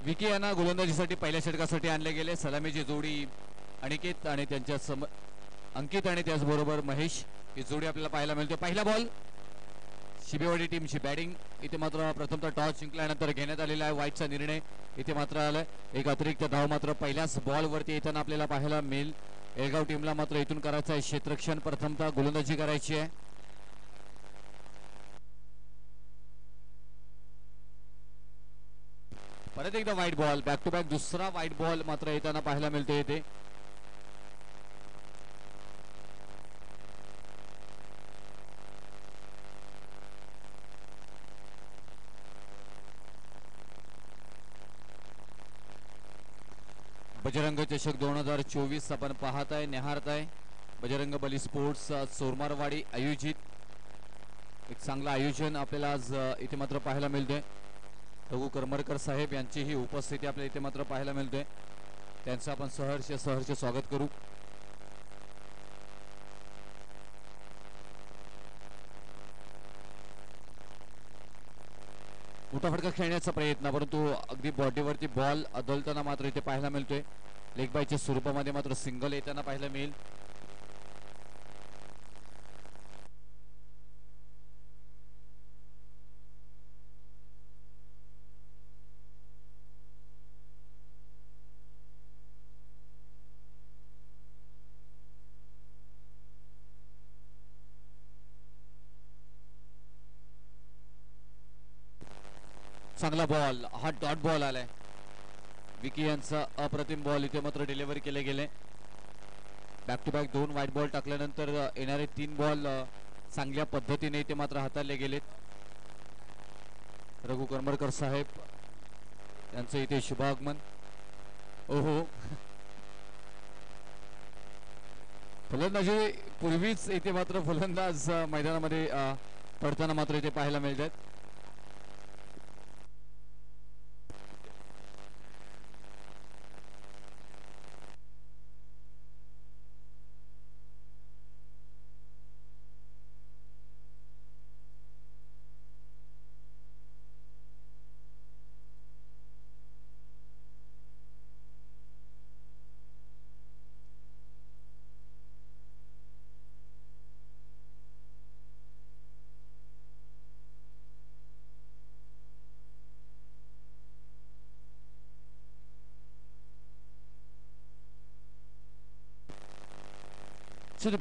विकी यांना गोलंदाजीसाठी पहिल्या षटकासाठी आणले गेले. सलामीची जोडी अनिकेत आणि त्यांच्या अंकित आणि त्याचबरोबर महेश ही जोडी आपल्याला पाहायला मिळते. पहिला बॉल शिबेवाडी टीमची बॅटिंग. इथे मात्र प्रथमतः टॉस जिंकल्यानंतर घेण्यात आलेला आहे वाईटचा निर्णय इथे मात्र आलाय. एक अतिरिक्त धाव मात्र पहिल्याच बॉलवरती येताना आपल्याला पाहायला मिळेल. एळगाव टीमला मात्र इथून करायचं आहे क्षेत्ररक्षण. प्रथमतः गोलंदाजी करायची आहे. परत एकदा white ball. Back to back दुसरा व्हाईट बॉल मात्र येताना पाहायला मिळतो इथे. बजरंग चषक 2024 आपण पाहताय निहारताय. बजरंग बली स्पोर्ट्स चोरमारवाडी आयोजित एक चांगलं आयोजन आपल्याला आज इथे मात्र पाहायला मिळते. रघु करमरकर साहेब यांचीही उपस्थिती आपल्याला इथे मात्र पाहायला मिळते. त्यांचं आपण सहर्ष स्वागत करू. मोठा फटका खेळण्याचा प्रयत्न परंतु अगदी बॉडीवरती बॉल अदलताना मात्र इथे पाहायला मिळतोय. लेग बायच्या स्वरूपामध्ये मात्र सिंगल येताना पाहायला मिळेल. चांगला बॉल. हा डॉट बॉल आलाय. विकी यांचा अप्रतिम बॉल इथे मात्र डिलिव्हरी केले गेले. Back to back 2 white ball टाकल्यानंतर येणारे 3 बॉल चांगल्या पद्धतीने इथे मात्र हाताळले गेलेत. रघु करमरकर साहेब यांचं इथे शुभागमन. ओहो फलंदाजी पूर्वीच इथे मात्र फलंदाज मैदानामध्ये पडताना मात्र इथे पाहायला मिळतात.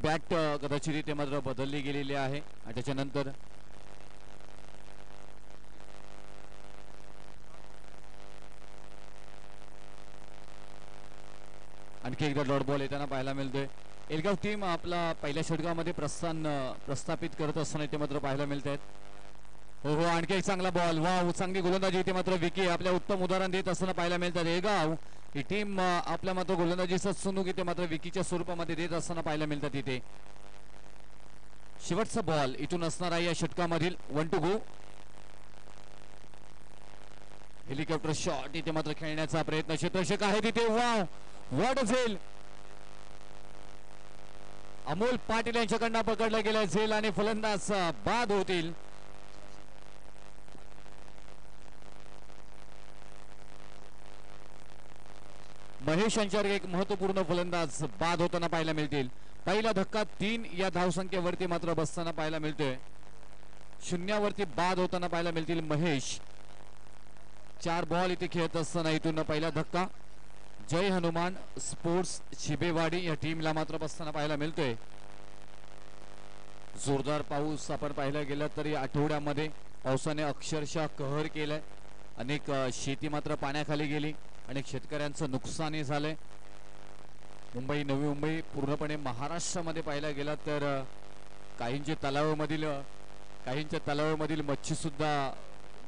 बॅट कदाचित इथे मात्र बदलली गेलेली आहे आणि त्याच्यानंतर आणखी एकदा डॉट बॉल येताना पाहायला मिळतोय. एलगाव टीम आपला पहिल्या षटकामध्ये प्रस्थापित करत असताना इथे मात्र पाहायला मिळत आहेत. हो आणखी एक चांगला बॉल. वा चांगली गोलंदाजी इथे मात्र विकी आपल्या उत्तम उदाहरण देत असताना पाहायला मिळतात. एळगाव ही टीम आपल्या मात्र गोलंदाजीचा सुनूक इथे मात्र विकीच्या स्वरूपामध्ये देत असताना पाहायला मिळतात. इथे शेवटचा बॉल इथून असणार आहे या षटकामधील. 1 to go. हेलिकॉप्टर शॉट इथे मात्र खेळण्याचा प्रयत्न क्षेत्ररक्षक आहे तिथे. वाव व्हॉट अ झेल. अमोल पाटील यांच्याकडनं पकडला गेला झेल आणि फलंदाज बाद होतील. महेश यांच्यावर एक महत्वपूर्ण फलंदाज बाद होताना पाहायला मिळतील. पहिला धक्का 3 या धावसंख्येवरती मात्र बसताना पाहायला मिळतोय. 0वरती बाद होताना पाहायला मिळतील महेश. 4 बॉल इथे खेळत असताना इथून पहिला धक्का जय हनुमान स्पोर्ट्स शिबेवाडी या टीमला मात्र बसताना पाहायला मिळतोय. जोरदार पाऊस आपण पाहायला गेलं तरी आठवड्यामध्ये पावसाने अक्षरशः कहर केलाय. अनेक शेती मात्र पाण्याखाली गेली. अनेक शेतकऱ्यांचं नुकसानही झालंय. मुंबई नवी मुंबई पूर्णपणे महाराष्ट्रामध्ये पाहायला गेला तर काहींच्या तलावामधील मच्छी सुद्धा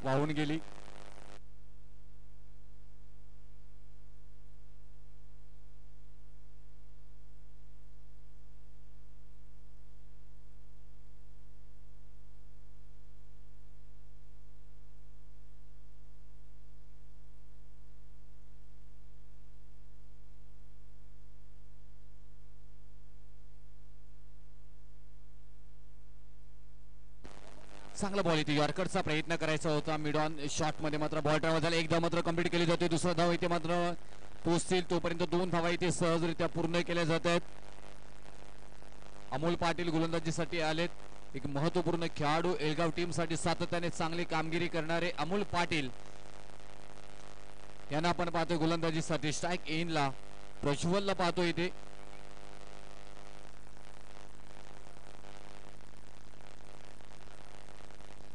वाहून गेली. चांगला बॉल इथे यॉर्करचा प्रयत्न करायचा होता. मिड ऑन शॉट मध्ये मात्र बॉल ट्रॅव्हल झाला. एकदा मात्र कंप्लीट केली जाते. दुसरा धाव इथे मात्र पोहोचतील तोपर्यंत 2 धावा इथे सहजरित्या पूर्ण केल्या जात आहेत. अमोल पाटील गोलंदाजीसाठी आलेत. एक महत्वपूर्ण खेळाडू एलगाव टीम साठी सातत्याने चांगली कामगिरी करणारे अमोल पाटील यांना आपण पाहतोय गोलंदाजीसाठी. स्ट्राईक इनला प्रज्वलला पाहतोय इथे.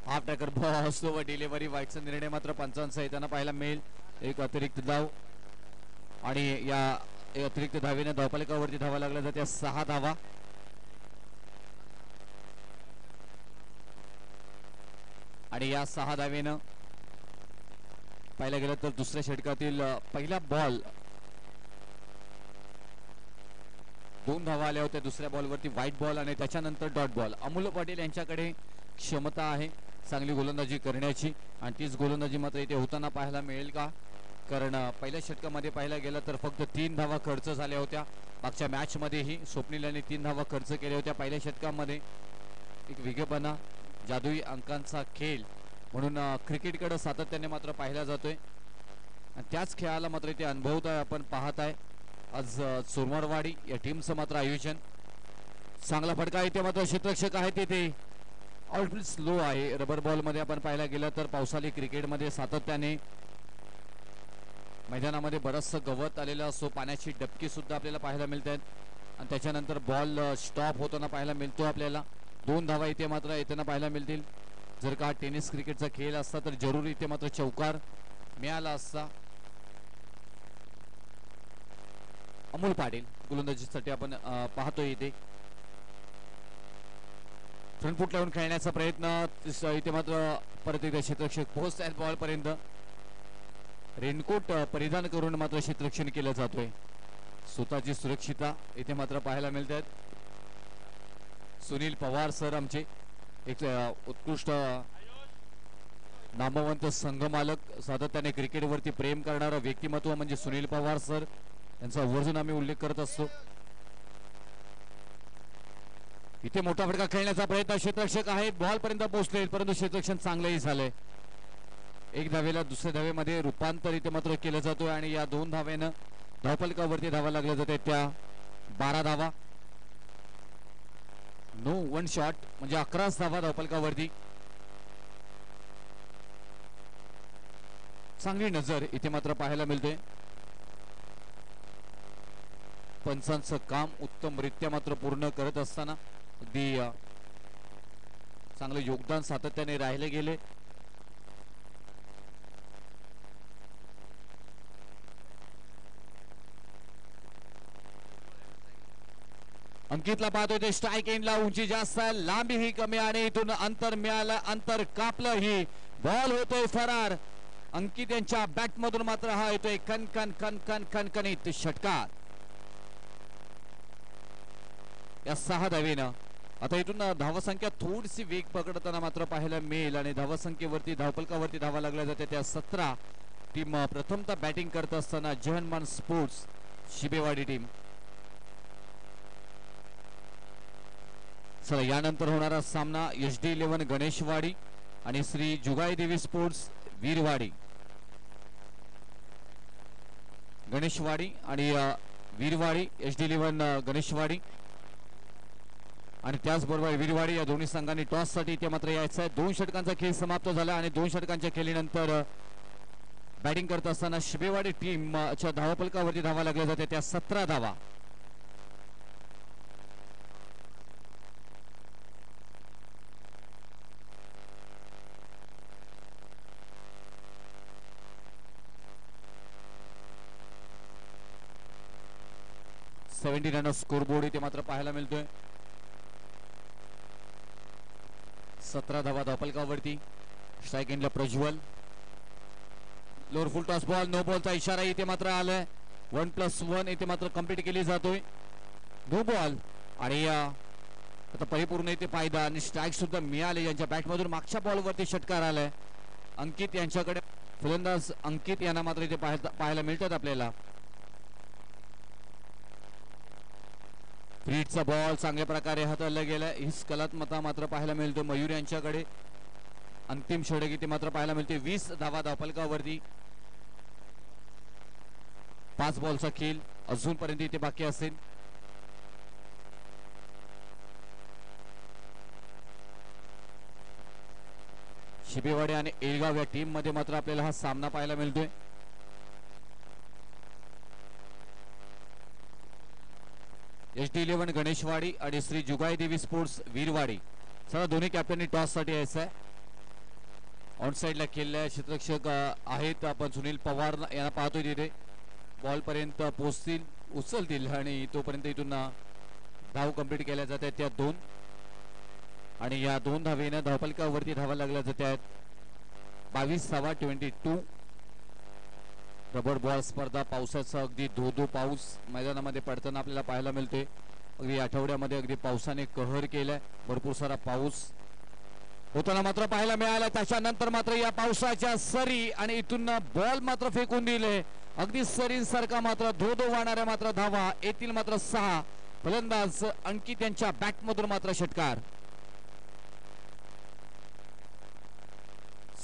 हाफ टॅकर बॉल असतो व डिलिव्हरी वाईटचा निर्णय मात्र पंचांचा येताना पाहायला मिळेल. एक अतिरिक्त धाव आणि या अतिरिक्त धावेने धावफलकावरती धावा लागल्या जात्या 6 धावा. आणि या 6 धावेनं पाहायला गेलं तर दुसऱ्या षटकातील पहिला बॉल 2 धावा आल्या होत्या. दुसऱ्या बॉलवरती व्हाईट बॉल आणि त्याच्यानंतर डॉट बॉल. अमोल पाटील यांच्याकडे क्षमता आहे चांगली गोलंदाजी करण्याची आणि तीच गोलंदाजी मात्र इथे होताना पाहायला मिळेल का? कारण पहिल्या षटकामध्ये पाहायला गेलं तर फक्त 3 धावा खर्च झाल्या होत्या. मागच्या मॅच मध्येही स्वप्नील यांनी 3 धावा खर्च केल्या होत्या. पहिल्या षटकामध्ये एक वेगळेपणा जादुई अंकांचा खेळ म्हणून क्रिकेटकडे सातत्याने मात्र पाहिला जातोय आणि त्याच खेळाला मात्र इथे अनुभवताय आपण पाहत आहे. आज चोरमारवाडी या टीमचं मात्र आयोजन. चांगला फटका इथे मात्र क्षेत्ररक्षक आहे तिथे आउटफील्ड स्लो आहे. रबर बॉल मध्ये आपण पाहायला गेलं तर पावसाळी क्रिकेटमध्ये सातत्याने मैदानामध्ये बरचसं गवत आलेलं असतो. पाण्याची डबकी सुद्धा आपल्याला पाहायला मिळत आहेत आणि त्याच्यानंतर बॉल स्टॉप होताना पाहायला मिळतो आपल्याला. 2 धावा इथे मात्र येताना पाहायला मिळतील. जर का टेनिस क्रिकेटचा खेळ असता तर जरूर इथे मात्र चौकार मिळाला असता. अमोल पाटील गोलंदाजीसाठी आपण पाहतोय इथे फ्रंट फूट लावून खेळण्याचा प्रयत्न. इथे मात्र परत एकदा क्षेत्ररक्षक पोहोचतात बॉल पर्यंत. रेनकोट परिधान करून मात्र क्षेत्ररक्षण केलं जातोय. स्वतःची सुरक्षितता इथे मात्र पाहायला मिळतात. सुनील पवार सर आमचे एक उत्कृष्ट नामवंत संघमालक सातत्याने क्रिकेटवरती प्रेम करणारा व्यक्तिमत्व म्हणजे सुनील पवार सर यांचा आवर्जून आम्ही उल्लेख करत असतो. इथे मोठा फटका खेळण्याचा प्रयत्न क्षेत्ररक्षक आहेत बॉल पर्यंत पोहोचले परंतु क्षेत्ररक्षण चांगलंही झालंय. 1 धावेला दुसऱ्या धावेमध्ये रूपांतर इथे मात्र केलं जातोय आणि या 2 धावेनं धावफलकावरती धावा लागल्या जाते त्या 12 धावा. नो 1 शॉट म्हणजे 11 धावा धावफलकावरती. चांगली नजर इथे मात्र पाहायला मिळते. पंचांचं काम उत्तमरित्या मात्र पूर्ण करत असताना अगदी चांगलं योगदान सातत्याने राहिले गेले. अंकितला पाहतोय ते स्ट्राईक एंडला उंची जास्त लांबी ही कमी आणि इथून अंतर मिळालं अंतर कापलं ही बॉल होतोय फरार. अंकित यांच्या बॅट मधून मात्र हा येतोय कणकण कणकण कणकणीत षटकार. या 6 धावेनं आता इथून धावसंख्या थोडीशी वेग पकडताना मात्र पाहायला मिळेल आणि धावसंख्येवरती धावफलकावरती धावा लागल्या जाते त्या 17. टीम प्रथमतः बॅटिंग करत असताना जहनमान स्पोर्ट्स शिबेवाडी टीम. चला यानंतर होणारा सामना HD11 गणेशवाडी आणि श्री जुगाई देवी स्पोर्ट्स वीरवाडी. गणेशवाडी आणि वीरवाडी HD11 गणेशवाडी आणि त्याचबरोबर वीरवाडी या दोन्ही संघांनी टॉस साठी इथे मात्र यायचं आहे. 2 षटकांचा खेळ समाप्त झाला आणि 2 षटकांच्या खेळीनंतर बॅटिंग करत असताना शिबेवाडी टीमच्या धावफलकावरती धावा लागल्या जाते त्या 17 धावा. रन स्कोरबोर्ड इथे मात्र पाहायला मिळतोय. 17 धावा धावफलकावरती. स्ट्राईक एंडला Prajwal. Lower full toss ball no बॉलचा इशारा इथे मात्र आलाय. 1+1 इथे मात्र कंप्लीट केली जातोय. नो बॉल आणि आता परिपूर्ण इथे फायदा आणि स्ट्राईक सुद्धा मिळाले. यांच्या बॅट मधून मागच्या बॉलवरती षटकार आलाय. अंकित यांच्याकडे फलंदाज अंकित यांना मात्र इथे पाहायला मिळतात आपल्याला. फ्रीटचा बॉल चांगल्या प्रकारे हाताळला गेला. हिच कलात्मकता मात्र पाहायला मिळतो मयूर यांच्याकडे. अंतिम षटक इथे मात्र पाहायला मिळते. 20 धावा धावफलकावरती. 5 बॉलचा खेळ अजूनपर्यंत इथे बाकी असेल. शिबेवाडी आणि एळगाव या टीम मध्ये मात्र आपल्याला हा सामना पाहायला मिळतोय. HD11 गणेशवाडी आणि श्री जुगाई देवी स्पोर्ट्स वीरवाडी. चला दोन्ही कॅप्टननी टॉस साठी यायचं आहे. ऑन साइडला खेळले क्षेत्ररक्षक आहेत आपण सुनील पवार यांना पाहतोय. तिथे बॉल पर्यंत पोहोचतील, उचलतील आणि तोपर्यंत इथून धाव कंप्लीट केल्या जातात त्या 2. आणि या 2 धावेनं धावफलकावरती धावा लागल्या जातात. 22 धावा 22. रबर बॉल स्पर्धा. पावसाचा अगदी धो पाऊस मैदानामध्ये पडताना आपल्याला पाहायला मिळते. अगदी आठवड्यामध्ये अगदी पावसाने कहर केलाय. भरपूर सारा पाऊस होताना मात्र पाहायला मिळाला. त्याच्यानंतर मात्र या पावसाच्या सरी आणि इथून बॉल मात्र फेकून दिले. अगदी सरींसारखा मात्र धो वाहणाऱ्या मात्र धावा येतील मात्र 6. फलंदाज अंकित यांच्या बॅटमधून मात्र षटकार.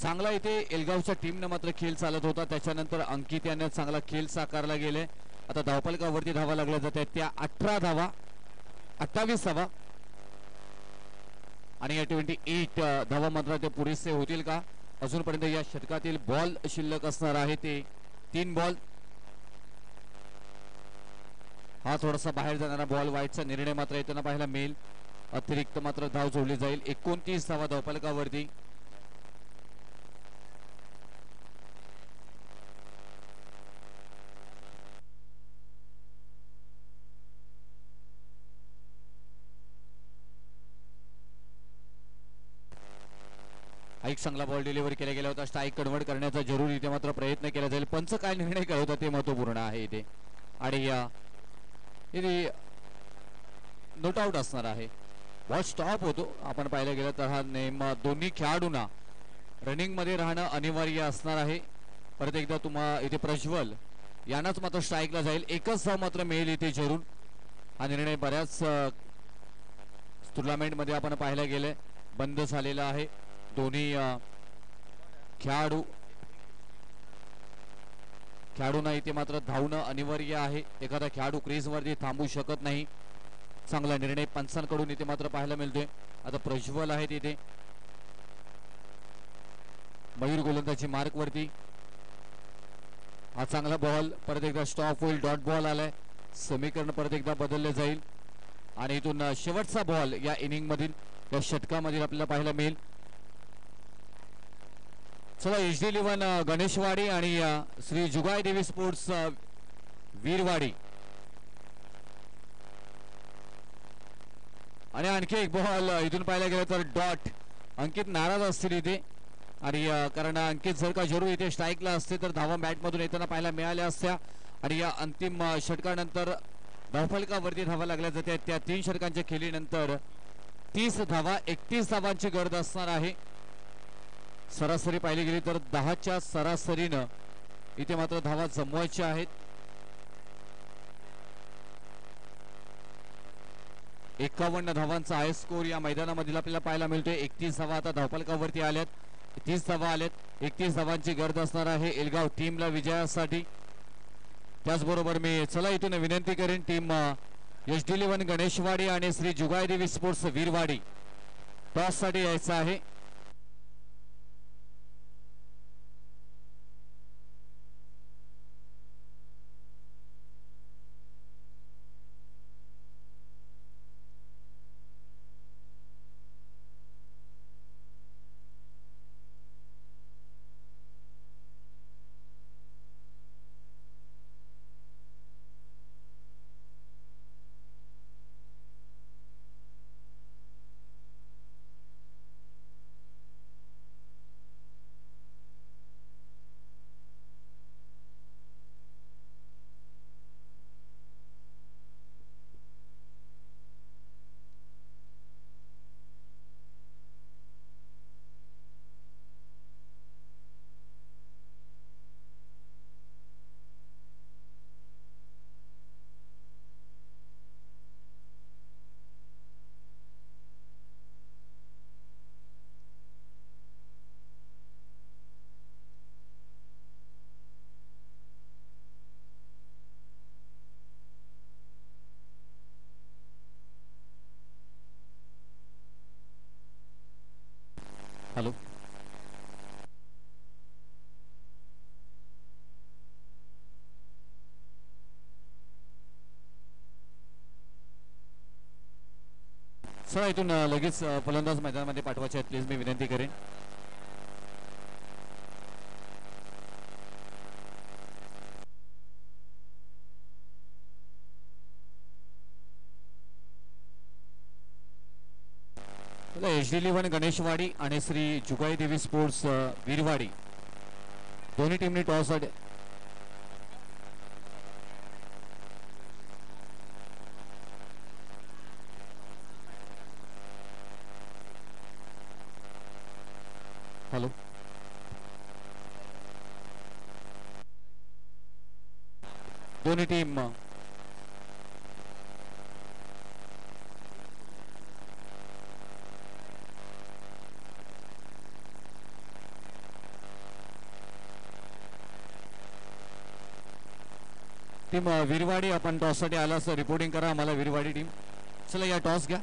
चांगला इथे एलगावच्या टीमने मात्र खेळ चालत होता. त्याच्यानंतर अंकित यांना चांगला खेळ साकारला गेले. आता धावफलकावरती धावा लागल्या जातात त्या 18 धावा 28 धावा. आणि या 28 धावा मात्र ते पुरेसे होतील का? अजूनपर्यंत या षटकातील बॉल शिल्लक असणार आहे ते 3 बॉल. हा थोडासा बाहेर जाणारा बॉल. वाईटचा निर्णय मात्र येताना पाहायला मिळेल. अतिरिक्त मात्र धाव जोडली जाईल. 29 धावा धावफलकावरती. एक चांगला बॉल डिलिव्हरी केला गेला होता. स्ट्राईक कन्वर्ट करण्याचा जरूर इथे मात्र प्रयत्न केला जाईल. पंच काय निर्णय कळवतात ते महत्वपूर्ण आहे इथे. आणि इथे नोट आउट असणार आहे. बॉल स्टॉप होतो. आपण पाहायला गेलं तर हा नेम दोन्ही खेळाडूंना रनिंग मध्ये राहणं अनिवार्य असणार आहे. परत एकदा तुम्हाला इथे प्रज्वल यांनाच मात्र स्ट्राईकला जाईल. एकच धाव मात्र मिळेल इथे जरूर. हा निर्णय बऱ्याच टुर्नामेंट मध्ये आपण पाहायला गेले बंद झालेला आहे. दोन्ही खेळाडूंना इथे मात्र धावणं अनिवार्य आहे. एखादा खेळाडू क्रीज वरती थांबू शकत नाही. चांगला निर्णय पंचांकडून इथे मात्र पाहायला मिळतोय. आता प्रज्वल आहे तिथे मयूर गोलंदाजी मार्क वरती. हा चांगला बॉल परत एकदा स्टॉप होईल. डॉट बॉल आलाय. समीकरण परत एकदा बदलले जाईल. आणि इथून शेवटचा बॉल या इनिंग मधील या षटकामधील आपल्याला पाहायला मिळेल. चला HD11 गणेशवाडी आणि श्री जुगाई देवी स्पोर्ट्स वीरवाडी. आणि आणखी एक बॉल इथून पाहायला गेलं तर डॉट. अंकित नाराज असतील इथे. आणि कारण अंकित जर का जरूर इथे स्ट्राईकला असते तर धावा बॅटमधून येताना पाहायला मिळाल्या असत्या. आणि या अंतिम षटकानंतर धावफलकावरती धावा लागल्या जाते. त्या 3 षटकांच्या खेळीनंतर 30 धावा 31 धावांची गरज असणार आहे. सरासरी पाहिली गेली तर 10च्या सरासरीनं इथे मात्र धावा जमवायच्या आहेत. 51 धावांचा हाय स्कोर या मैदानामधील आपल्याला पाहायला मिळतोय. 31 धावा आता धावफलकावरती आल्यात. 30 धावा आल्यात. 31 धावांची गरज असणार आहे एलगाव टीमला विजयासाठी. त्याचबरोबर मी चला इथून विनंती करेन टीम HD11 गणेशवाडी आणि श्री जुगाई देवी स्पोर्ट्स वीरवाडी टॉस साठी यायचं आहे. हॅलो. चला इथून लगेच फलंदाज मैदानामध्ये पाठवायचे आहेत प्लीज, मी विनंती करेन. HD11 गणेशवाडी आणि श्री जुगाई देवी स्पोर्ट्स वीरवाडी दोन्ही टीमनी टॉस. हॅलो. दोन्ही टीम वीरवाडी आपण टॉससाठी आला असं रिपोर्टिंग करा आम्हाला वीरवाडी टीम. चला या टॉस घ्या.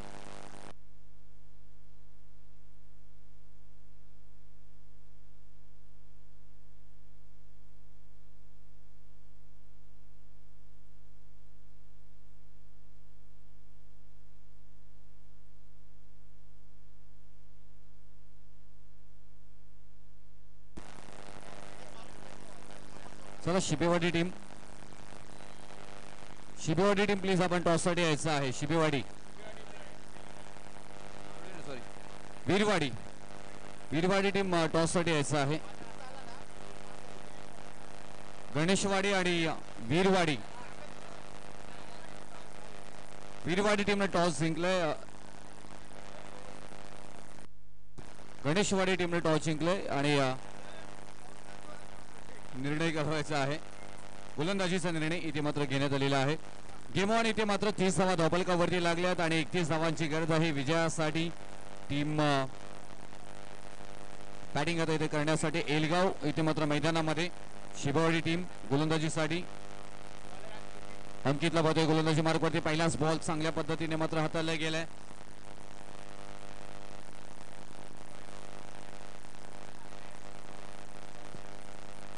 चला शिबेवाडी टीम प्लीज आपण टॉससाठी यायचं आहे. शिबेवाडी वीरवाडी टीम टॉससाठी यायचं आहे. गणेशवाडी आणि वीरवाडी टीमने टॉस जिंकलंय. गणेशवाडी टीमने टॉस जिंकलंय आणि निर्णय करायचा आहे. गोलंदाजीचा निर्णय इथे मात्र घेण्यात आलेला आहे. गेम ऑन इथे मात्र 30 धावा धावफलकावरती लागल्यात आणि 31 धावांची गरज आहे विजयासाठी. टीम बॅटिंग आता इथे करण्यासाठी एलगाव इथे मात्र मैदानामध्ये. शिबेवाडी टीम गोलंदाजीसाठी अंकितला पाहतोय गोलंदाजी मार्गवरती. पहिलाच बॉल चांगल्या पद्धतीने मात्र हाताळला गेलाय.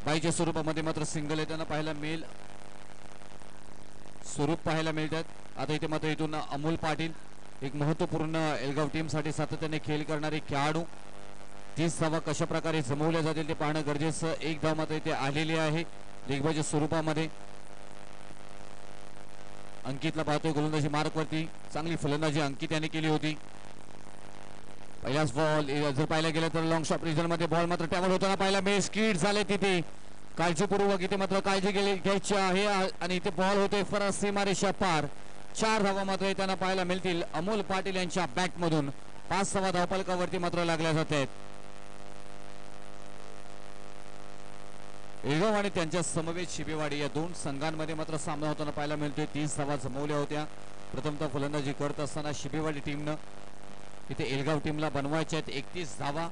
बाईच्या स्वरूपामध्ये मात्र सिंगल येताना पाहायला मिळेल, स्वरूप पाहायला मिळतात. आता इथे मात्र इथून अमोल पाटील एक महत्वपूर्ण एलगाव टीम साठी सातत्याने खेळ करणारे खेळाडू. 30 धावा कशा प्रकारे जमवल्या जातील ते पाहणं गरजेचं. एक धाव मात्र इथे आलेली आहे लेगबाईच्या स्वरूपामध्ये. अंकितला पाहतोय गोलंदाजी मार्कवरती. चांगली फलंदाजी अंकित याने केली होती. पहिलाच बॉल जर पाहायला गेलं तर लॉंग शॉट रिजन मध्ये बॉल मात्र टॅबल होताना पाहायला मिळेल. स्किड झाले तिथे काळजीपूर्वक इथे मात्र काळजी घ्यायची आहे आणि इथे बॉल होते फरक सीमारेषा पार. 4 धावा मात्र येताना पाहायला मिळतील अमोल पाटील यांच्या बॅट मधून. 5 धावा धावफलकावरती मात्र लागल्या जात आहेत. एलगाव आणि त्यांच्या समवेत शिबेवाडी या दोन संघांमध्ये मात्र सामना होताना पाहायला मिळतोय. 30 धावा जमवल्या होत्या. प्रथमतः फलंदाजी करत असताना शिबेवाडी टीमनं इथे एलगाव टीमला बनवायच्या आहेत 31 धावा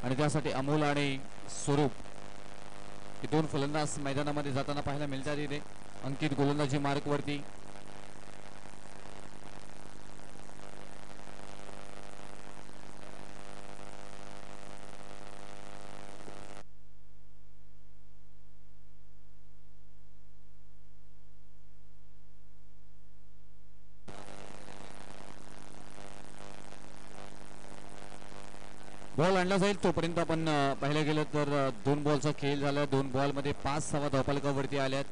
आणि त्यासाठी अमोल आणि स्वरूप हे दोन फलंदाज मैदानामध्ये जाताना पाहायला मिळतात. इथे अंकित गोलंदाजी मार्कवरती. बॉल आणला जाईल तोपर्यंत आपण पाहिलं गेलं तर 2 बॉलचा खेळ झाला. 2 बॉल मध्ये 5 धावा धावफलकावरती आल्यात.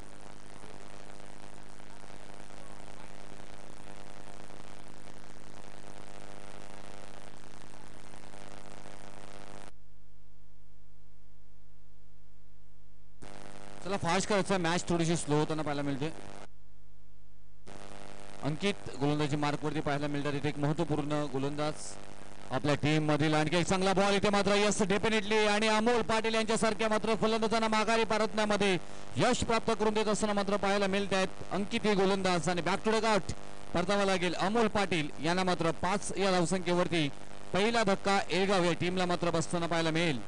चला फास्ट करायचा. मॅच थोडीशी स्लो होताना पाहायला मिळते. अंकित गोलंदाजी मार्कवरती पाहायला मिळतात. इथे एक महत्वपूर्ण गोलंदाज आपल्या टीम मधील. आणखी एक चांगला बॉल इथे मात्र यस डेफिनेटली आणि अमोल पाटील यांच्यासारख्या मात्र फलंदाजांना माघारी परतण्यामध्ये यश प्राप्त करून देत असताना मात्र पाहायला मिळत आहेत. अंकित हे गोलंदाज आणि बॅक टू द आउट परतावा लागेल अमोल पाटील यांना. मात्र 5 या धावसंख्येवरती पहिला धक्का एलगाव या टीमला मात्र बसताना पाहायला मिळेल.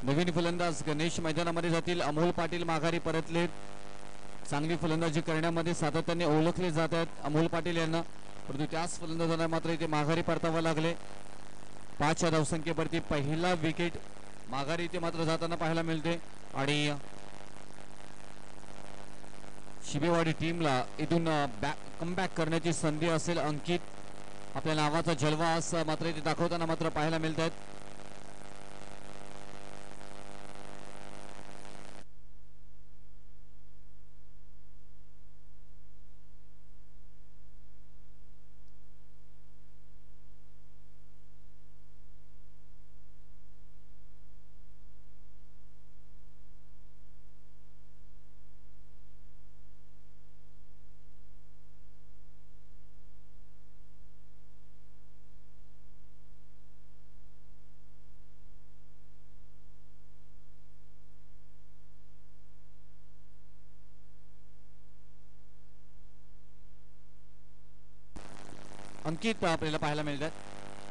नवीन फलंदाज गणेश मैदानामध्ये जातील. अमोल पाटील माघारी परतलेत. चांगली फलंदाजी करण्यामध्ये सातत्याने ओळखले जात आहेत अमोल पाटील यांना, परंतु त्याच फलंदाजांना मात्र इथे माघारी परतावे लागले. 5 या धावसंख्येवरती पहिला विकेट माघारी इथे मात्र जाताना पाहायला मिळते आणि शिबेवाडी टीमला इथून कमबॅक करण्याची संधी असेल. अंकित आपल्या नावाचा जलवा असं मात्र इथे दाखवताना मात्र पाहायला मिळत आहेत. अंकित आपल्याला पाहायला मिळतात.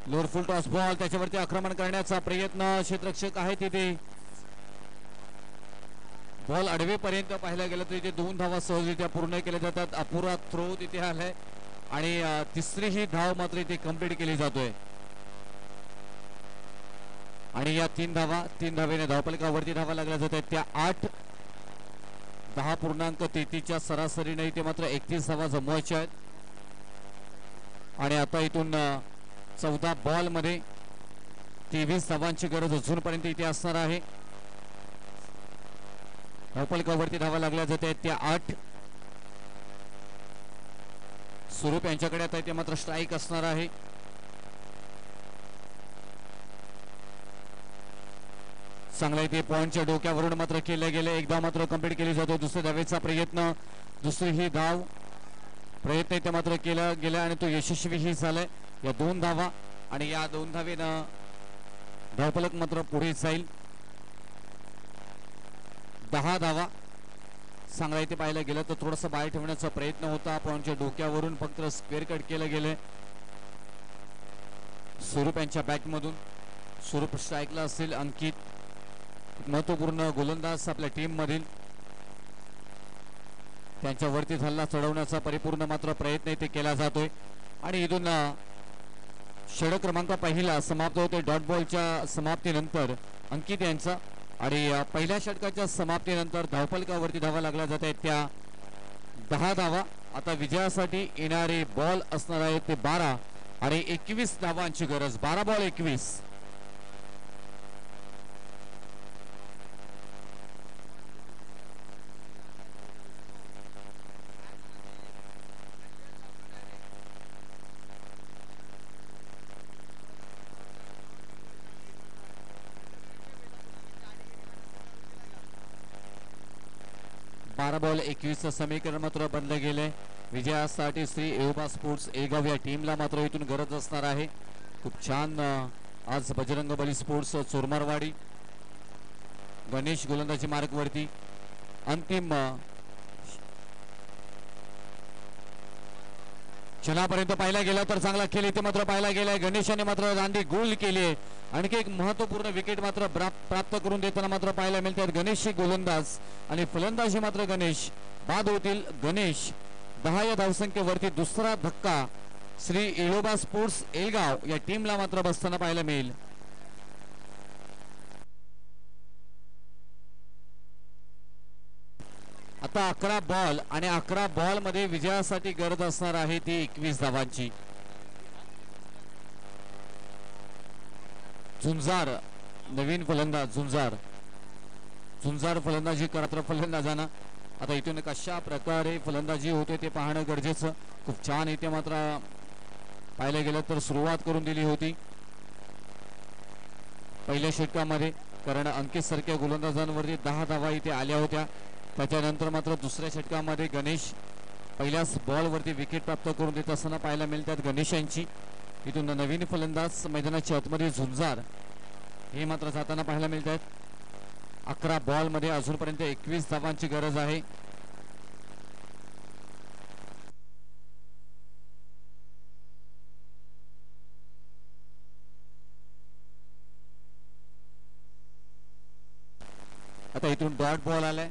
लोअर फुल टॉस बॉल, त्याच्यावरती आक्रमण करण्याचा प्रयत्न, क्षेत्ररक्षक आहे तिथे. बॉल अडवेपर्यंत पाहायला गेलं तर इथे 2 धावा सहजरित्या पूर्ण केल्या जातात. अपुरा थ्रो तिथे आलाय आणि तिसरी ही धाव मात्र इथे कंप्लीट केली जातोय आणि या 3 धावेने धावफलकावरती धावा लागल्या जात आहेत. त्या 8 10.33च्या सरासरीने इथे मात्र 31 धावा जमवायच्या आहेत आणि आता इथून 14 बॉल मध्ये 23 धावांची गरज अजूनपर्यंत इथे असणार आहे. धावफलकावरती धावा लागल्या जात आहेत त्या 8. स्वरूप यांच्याकडे आता इथे मात्र स्ट्राईक असणार आहे. चांगला इथे पॉइंटच्या डोक्यावरून मात्र केले गेले. एकदा मात्र कंप्लीट केली जातो. दुसऱ्या धावेचा प्रयत्न, दुसरी ही धाव प्रयत्न इथे मात्र केला गेला आणि तो यशस्वीही झालाय. या 2 धावा आणि या 2 धावेनं धावफलक मात्र पुढे जाईल. 10 धावा. चांगला इथे पाहायला गेलं तर थोडासा बाहेर ठेवण्याचा प्रयत्न होता. पॉइंटच्या डोक्यावरून फक्त स्क्वेअर कट केलं गेले स्वरूप यांच्या बॅटमधून. स्वरूप स्ट्राईकला असेल. अंकित महत्वपूर्ण गोलंदाज आपल्या टीम मधील, त्यांच्यावरती हल्ला चढवण्याचा परिपूर्ण मात्र प्रयत्न इथे केला जातोय आणि इथून षटक क्रमांक पहिला समाप्त होते. डॉट बॉलच्या समाप्तीनंतर अंकित यांचा आणि पहिल्या षटकाच्या समाप्तीनंतर धावफलकावरती धावा लागल्या जात आहेत त्या 10 धावा. आता विजयासाठी येणारे बॉल असणार आहेत ते 12 आणि 21 धावांची गरज. 12 बॉल 21. बॉल 21 समीकरण मात्र बनले गेले. विजयासाठी श्री एओबा स्पोर्ट्स एगाव या टीमला मात्र इथून गरज असणार आहे. खूप छान आज बजरंगबली स्पोर्ट्स चोरमारवाडी गणेश गोलंदाजी मार्गवरती अंतिम क्षणापर्यंत पाहिला गेला तर चांगला खेळ इथे मात्र पाहायला गेलाय. गणेशाने मात्र दांडी गोल केली आहे. आणखी एक महत्वपूर्ण विकेट मात्र प्राप्त करून देताना मात्र पाहायला मिळतात गणेशची गोलंदाज आणि फलंदाजी मात्र गणेश बाद होतील. गणेश 10 या धावसंख्येवरती दुसरा धक्का श्री एळोबा स्पोर्ट्स एलगाव या टीमला मात्र बसताना पाहायला मिळेल. आता 11 बॉल आणि 11 बॉल मध्ये विजयासाठी गरज असणार आहे ती 21 धावांची. झुंजार नवीन फलंदाज झुंजार फलंदाजी करत फलंदाजांना आता इथून कशा प्रकारे फलंदाजी होते ते पाहणं गरजेचं. खूप छान इथे मात्र पाहायला गेलं तर सुरुवात करून दिली होती पहिल्या षटकामध्ये, कारण अंकित सारख्या गोलंदाजांवरती 10 धावा इथे आल्या होत्या. त्याच्यानंतर मात्र दुसऱ्या षटकामध्ये गणेश पहिल्याच बॉलवरती विकेट प्राप्त करून देत असताना पाहायला मिळतात गणेश यांची. इथून नवीन फलंदाज मैदानाच्या आतमध्ये झुंजार हे मात्र जाताना पाहायला मिळतात. 11 बॉल मध्ये अजूनपर्यंत 21 धावांची गरज आहे. आता इथून डॉट बॉल आलाय.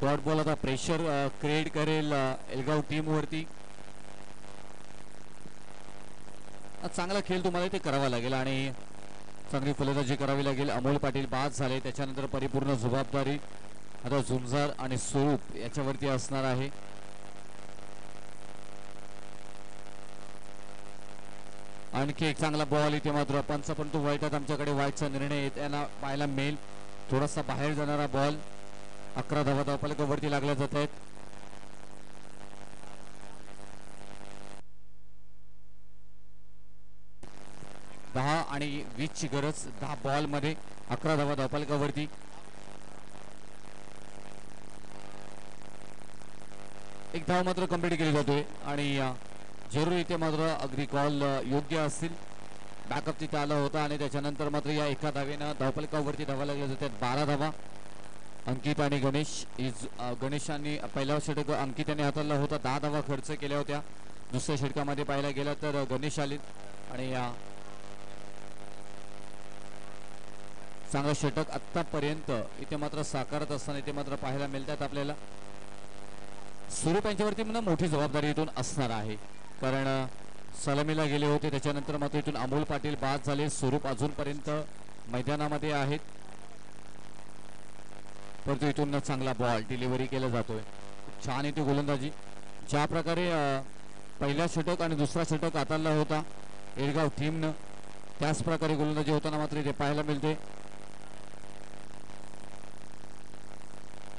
डॉट बॉल आता प्रेशर क्रिएट करेल एल्गाव टीम वरती. चांगला खेळ तुम्हाला ते करावा लागेल आणि चांगली फलंदाजी करावी लागेल. अमोल पाटील बाद झाले, त्याच्यानंतर परिपूर्ण जबाबदारी आता झुंजार आणि स्वरूप याच्यावरती असणार आहे. आणखी एक चांगला बॉल इथे मात्र पंच, पण तो वाईटात आमच्याकडे वाईटचा निर्णय त्यांना पाहायला मिळेल. थोडासा बाहेर जाणारा बॉल. 11 धावा धावफलकावरती लागल्या जात आहेत. दहा आणि 20 ची गरज. 10 बॉल मध्ये 11 धावा धावफलकावरती. एक धाव मात्र कंप्लीट केली जातोय आणि जरूर इथे मात्र अगदी कॉल योग्य असतील. बॅकअप तिथे आला होता आणि त्याच्यानंतर मात्र या एका धावेनं धावफलकावरती धावा लागल्या जातात. 12 धावा. अंकित आणि गणेश. गणेशांनी पहिल्या षटक अंकिताने हाताळला होता, 10 धावा खर्च केल्या होत्या. दुसऱ्या षटकामध्ये पाहायला गेला तर गणेश आले आणि चांगला षटक आतापर्यंत इथे मात्र साकारत असताना इथे मात्र पाहायला मिळतात आपल्याला. स्वरूप यांच्यावरती म्हणा मोठी जबाबदारी इथून असणार आहे, कारण सलामीला गेले होते. त्याच्यानंतर मात्र इथून अमोल पाटील बाद झाले. स्वरूप अजूनपर्यंत मैदानामध्ये आहेत, परंतु इथून चांगला बॉल डिलिव्हरी केला जातोय. छान इथे गोलंदाजी. ज्या प्रकारे पहिला षटक आणि दुसरा षटक हाताळला होता एडगाव टीमनं, त्याच प्रकारे गोलंदाजी होताना मात्र इथे पाहायला मिळते.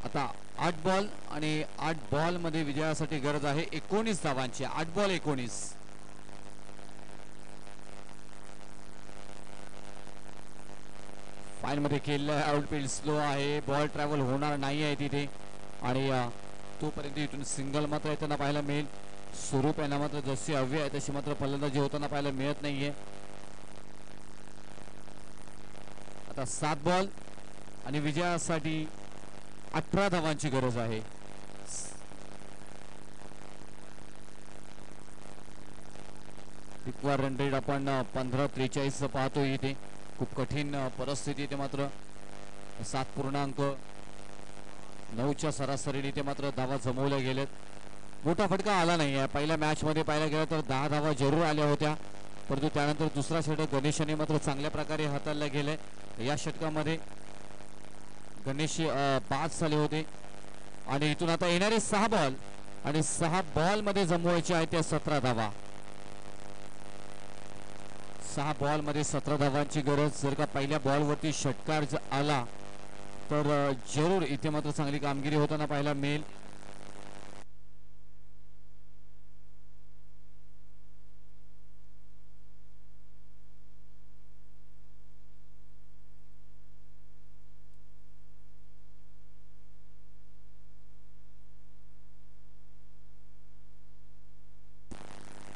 आता 8 बॉल आणि 8 बॉल मध्ये विजयासाठी गरज आहे 19 धावांची. 8 बॉल 19. फाईन मध्ये केलेला आउटफील्ड स्लो आहे, बॉल ट्रॅव्हल होणार नाही आहे तिथे आणि तोपर्यंत इथून सिंगल मात्र येताना पाहायला मिळेल. स्वरूप यांना मात्र जशी हवी आहे तशी मात्र फलंदाजी होताना पाहायला मिळत नाहीये. आता 7 बॉल आणि विजयासाठी 18 धावांची गरज आहे. इक्वा रन रेट आपण 15-43 पाहतो. इथे खूप कठीण परिस्थिती. इथे मात्र 7.9च्या सरासरीने इथे मात्र धावा जमवल्या गेल्यात. मोठा फटका आला नाही आहे. पहिल्या मॅच मध्ये पाहायला गेलं तर 10 धावा जरूर आल्या होत्या, परंतु त्यानंतर दुसरा षटक गणेशाने मात्र चांगल्या प्रकारे हाताळला गेलाय. या षटकामध्ये गणेश बाद झाले होते आणि इथून आता येणारे 6 बॉल आणि 6 बॉल मध्ये जमवायचे आहेत त्या 17 धावा. 6 बॉल मध्ये 17 धावांची गरज. जर का पहिल्या बॉल वरती षटकार आला तर जरूर इथे मात्र चांगली कामगिरी होताना पाहायला मिळेल.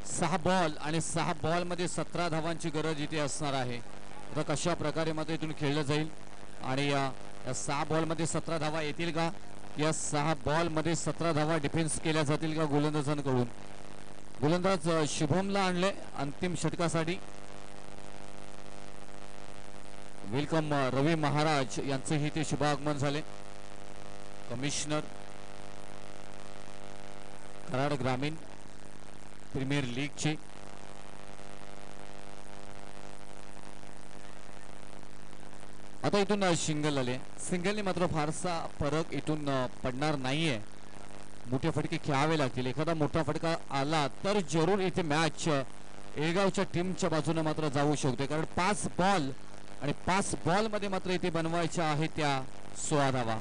सहा बॉल आणि 6 बॉल मध्ये 17 धावांची गरज इथे असणार आहे. आता कशा प्रकारे मात्र इथून खेळलं जाईल आणि या 6 बॉल मध्ये 17 धावा येतील का? या 6 बॉल मध्ये 17 धावा डिफेन्स केल्या जातील का गोलंदाजांकडून? गोलंदाज शुभमला आणले अंतिम षटकासाठी. वेलकम रवी महाराज यांचेही ते शुभ आगमन झाले. कमिशनर कराड ग्रामीण प्रीमियर लीगचे. आता इथून सिंगल आले. सिंगलने मात्र फारसा फरक इथून पडणार नाहीये. मोठे फटके खेळावे लागतील. एखादा मोठा फटका आला तर जरूर इथे मॅच एळगावच्या टीमच्या बाजूने मात्र जाऊ शकते, कारण 5 बॉल आणि 5 बॉल मध्ये मात्र इथे बनवायच्या आहेत त्या 16 धावा.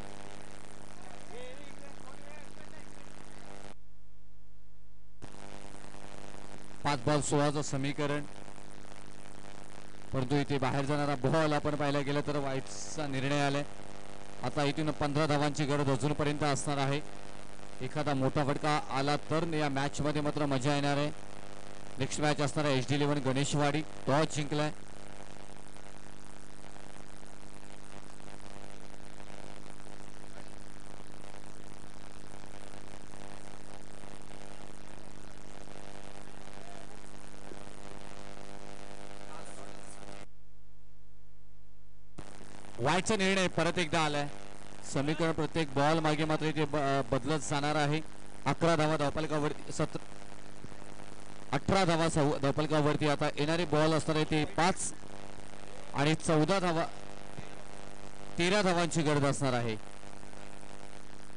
पाच बॉल 16चं समीकरण, परंतु इथे बाहेर जाणारा बॉल आपण पाहायला गेलं तर वाईटचा निर्णय आलाय. आता इथून 15 धावांची गरज अजूनपर्यंत असणार आहे. एखादा मोठा फटका आला तर या मॅच मध्ये मात्र मजा येणार आहे. नेक्स्ट मॅच असणार आहे HD11 गणेशवाडी. टॉस जिंकलाय. वाईटचा निर्णय परत एकदा आलाय. समीकरण प्रत्येक बॉल मागे मात्र इथे बदलत जाणार आहे. 11 धावा धावफलकावर 18 धावा धावफलकावरती आता येणारे बॉल असणार आहे ते 5 आणि 14 धावा 13 धावांची गरज असणार आहे.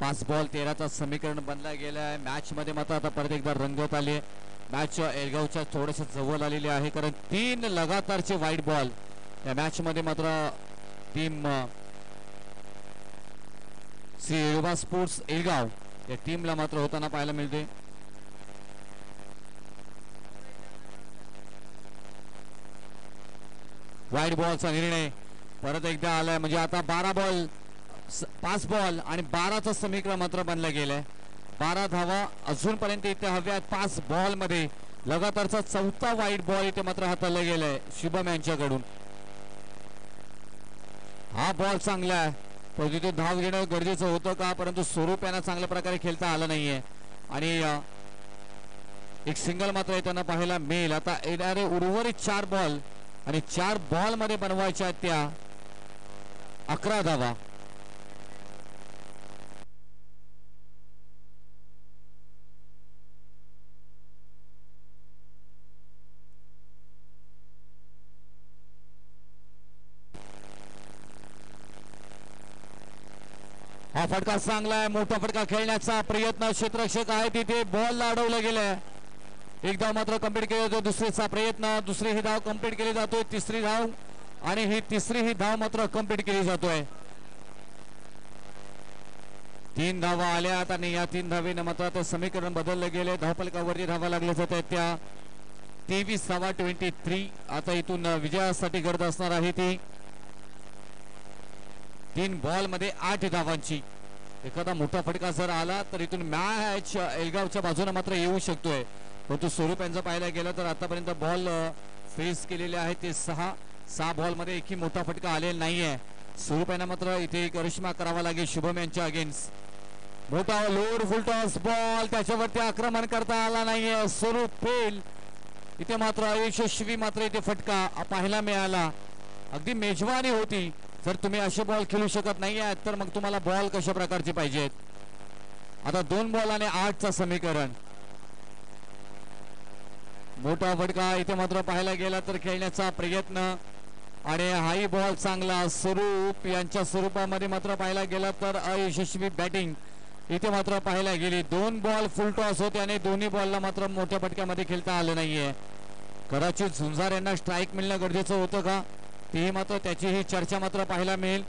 5 बॉल 13चा समीकरण बनला गेला आहे. मॅच मध्ये मात्र आता परत एकदा रंगत आली आहे. मॅच एलगावच्या थोडेसे जवळ आलेले आहे कारण 3 लगातारचे वाईट बॉल या मॅच मध्ये मात्र टीम श्री युवा स्पोर्ट्स एलगाव या टीमला मात्र होताना पाहायला मिळते. वाईट बॉलचा निर्णय परत एकदा आलाय म्हणजे आता 5 बॉल आणि 12चं समीकरण मात्र बनलं गेलंय. 12 धावा अजूनपर्यंत इथे हव्यात. 5 बॉल मध्ये लगातारचा 4था वाईट बॉल इथे मात्र हाताळला गेलाय शुभम यांच्याकडून. हा बॉल चांगला आहे पण तिथे धाव घेणं गरजेचं होतं का, परंतु स्वरूप यांना चांगल्या प्रकारे खेळता आलं नाहीये आणि एक सिंगल मात्र त्यांना पाहायला मिळेल. आता येणारे उर्वरित 4 बॉल आणि 4 बॉल मध्ये बनवायच्या त्या 11 धावा. हा फटका चांगला आहे. मोठा फटका खेळण्याचा प्रयत्न क्षेत्ररक्षक आहे तिथे बॉल अडवलं गेलंय. एक धाव मात्र कंप्लीट केली जातो. दुसरीचा प्रयत्न, दुसरी ही धाव कंप्लीट केली जातोय. तिसरी धाव आणि ही तिसरी ही धाव मात्र कंप्लीट केली जातोय. 3 धावा आल्या आणि या 3 धावेने मात्र आता समीकरण बदललं गेले. धावफलकावरती धावा लागल्या जात आहेत त्या 23 धावा 23. आता इथून विजयासाठी गरज असणार आहे ती 3 बॉल मध्ये 8 धावांची. एखादा मोठा फटका जर आला तर इथून मॅच एलगावच्या बाजूने मात्र येऊ शकतोय. परंतु स्वरूप यांचं पाहायला गेलं तर आतापर्यंत बॉल फेस केलेले आहेत ते 6 बॉल मध्ये एकही मोठा फटका आलेला नाहीये. स्वरूप यांना मात्र इथे करिश्मा करावा लागेल शुभम यांच्या अगेन्स्ट. मोठा लोड फुलटॉस बॉल त्याच्यावरती आक्रमण करता आला नाहीये. स्वरूप फेल. इथे मात्र यशस्वी मात्र इथे फटका पाहायला मिळाला. अगदी मेजवानी होती. जर तुम्ही असे बॉल खेळू शकत नाही आहात तर मग तुम्हाला बॉल कशा प्रकारचे पाहिजेत. आता 2 बॉल आणि 8चं समीकरण. मोठा फटका इथे मात्र पाहायला गेला तर खेळण्याचा प्रयत्न आणि हाही बॉल चांगला. स्वरूप यांच्या स्वरूपामध्ये मात्र पाहायला गेला तर अयशस्वी बॅटिंग इथे मात्र पाहायला गेली. 2 बॉल फुल टॉस होते आणि दोन्ही बॉलला मात्र मोठ्या फटक्यामध्ये खेळता आलं नाहीये. कदाचित झुंजार यांना स्ट्राईक मिळणं गरजेचं होतं का, तेही मात्र त्याची ही चर्चा मात्र पाहायला मिळेल.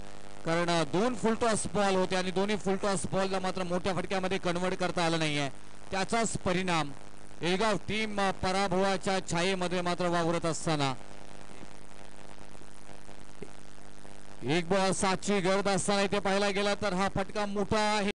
कारण 2 फुल टॉस बॉल होते आणि दोन्ही फुल टॉस बॉलला मात्र मोठ्या फटक्यामध्ये कन्वर्ट करता आलं नाहीये. त्याचाच परिणाम एलगाव टीम पराभवाच्या छायेमध्ये मात्र वावरत असताना 1 बॉल 7ची गरज असताना इथे पाहायला गेला तर हा फटका मोठा आहे.